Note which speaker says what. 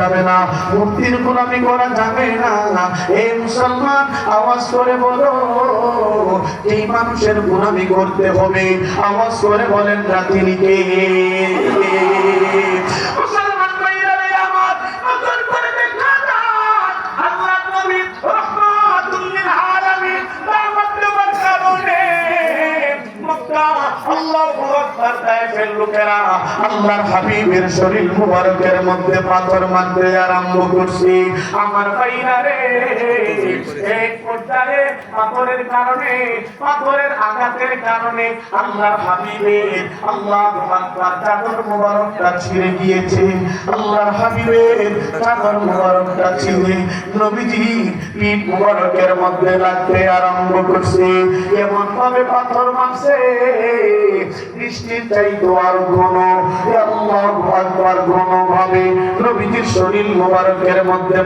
Speaker 1: যাবে না, মূর্তির গোলামি করা যাবে না। এই মুসলমান আওয়াজ করে বলো, এই মানুষের গোলামি করতে হবে। আওয়াজ করে বলেন না তিনি কে? মুসলমান ভাইরা আমার, নজর করে দেখা যান, আল্লাহর নবী রাহমাতুল লিল আলামিন দাওয়াত দেওয়ার কারণে মক্কা আল্লাহু আকবার তায়েফের লোকেরা আল্লাহর হাবিবের শরীর মুবারকের মধ্যে পাথর মারতে আরম্ভ করছে। আমার ভাইরা রে, এক পর্যায়ে পাথরের কারণে, পাথরের আঘাতের কারণে আল্লাহর হাবিবের আল্লাহু আকবার চাদর মুবারকটা ছিঁড়ে গিয়েছে। আল্লাহর হাবিবের চাদর মুবারকটা ছিঁড়ে নবীজি পিঠ মুবারকের মধ্যে লাগতে আরম্ভ করছে। এমন ভাবে পাথর মারছে, বৃষ্টির চাইতো আর ঘন, আল্লাহু আকবার, ঘন ভাবে নবীজির শরীর মুবারকের মধ্যে